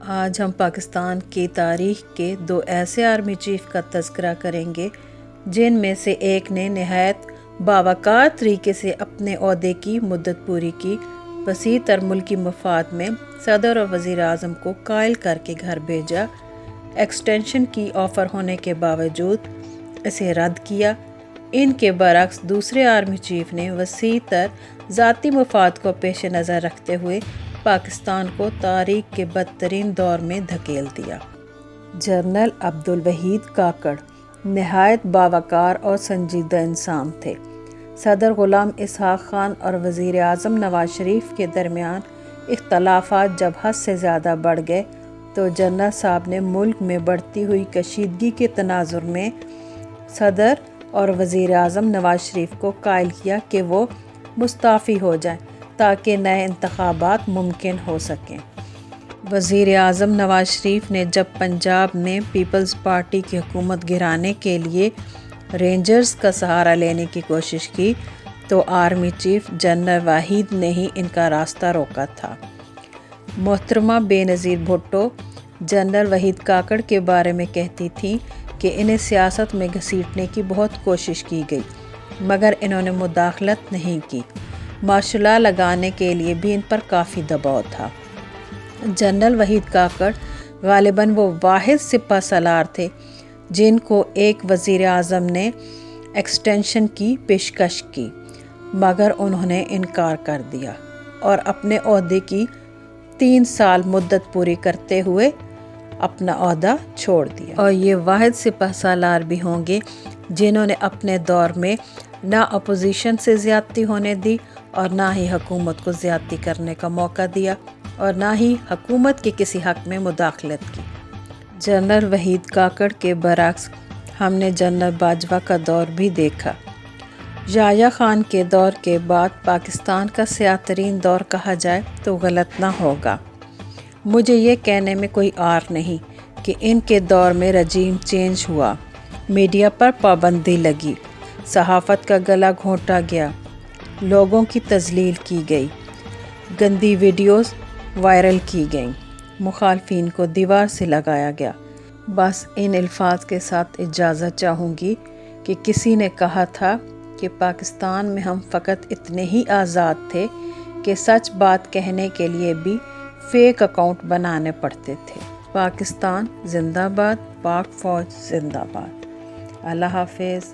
آج ہم پاکستان کی تاریخ کے دو ایسے آرمی چیف کا تذکرہ کریں گے جن میں سے ایک نے نہایت باوقار طریقے سے اپنے عہدے کی مدت پوری کی، وسیع تر ملکی مفاد میں صدر اور وزیر اعظم کو قائل کر کے گھر بھیجا، ایکسٹینشن کی آفر ہونے کے باوجود اسے رد کیا۔ ان کے برعکس دوسرے آرمی چیف نے وسیع تر ذاتی مفاد کو پیش نظر رکھتے ہوئے پاکستان کو تاریخ کے بدترین دور میں دھکیل دیا۔ جنرل عبدالوحید کاکڑ نہایت باوقار اور سنجیدہ انسان تھے۔ صدر غلام اسحاق خان اور وزیر اعظم نواز شریف کے درمیان اختلافات جب حد سے زیادہ بڑھ گئے تو جنرل صاحب نے ملک میں بڑھتی ہوئی کشیدگی کے تناظر میں صدر اور وزیر اعظم نواز شریف کو قائل کیا کہ وہ مستعفی ہو جائیں تاکہ نئے انتخابات ممکن ہو سکیں۔ وزیر اعظم نواز شریف نے جب پنجاب میں پیپلز پارٹی کی حکومت گرانے کے لیے رینجرز کا سہارا لینے کی کوشش کی تو آرمی چیف جنرل وحید نے ہی ان کا راستہ روکا تھا۔ محترمہ بے نظیر بھٹو جنرل وحید کاکڑ کے بارے میں کہتی تھیں کہ انہیں سیاست میں گھسیٹنے کی بہت کوشش کی گئی مگر انہوں نے مداخلت نہیں کی۔ مارشل لا لگانے کے لیے بھی ان پر کافی دباؤ تھا۔ جنرل وحید کاکڑ غالباً وہ واحد سپہ سالار تھے جن کو ایک وزیر اعظم نے ایکسٹینشن کی پیشکش کی مگر انہوں نے انکار کر دیا اور اپنے عہدے کی 3 سال مدت پوری کرتے ہوئے اپنا عہدہ چھوڑ دیا۔ اور یہ واحد سپہ سالار بھی ہوں گے جنہوں نے اپنے دور میں نہ اپوزیشن سے زیادتی ہونے دی اور نہ ہی حکومت کو زیادتی کرنے کا موقع دیا اور نہ ہی حکومت کے کسی حق میں مداخلت کی۔ جنرل وحید کاکڑ کے برعکس ہم نے جنرل باجوہ کا دور بھی دیکھا۔ یحییٰ خان کے دور کے بعد پاکستان کا سیاہ ترین دور کہا جائے تو غلط نہ ہوگا۔ مجھے یہ کہنے میں کوئی عار نہیں کہ ان کے دور میں رجیم چینج ہوا، میڈیا پر پابندی لگی، صحافت کا گلا گھونٹا گیا، لوگوں کی تذلیل کی گئی، گندی ویڈیوز وائرل کی گئیں، مخالفین کو دیوار سے لگایا گیا۔ بس ان الفاظ کے ساتھ اجازت چاہوں گی کہ کسی نے کہا تھا کہ پاکستان میں ہم فقط اتنے ہی آزاد تھے کہ سچ بات کہنے کے لیے بھی فیک اکاؤنٹ بنانے پڑتے تھے۔ پاکستان زندہ باد، پاک فوج زندہ باد۔ اللہ حافظ۔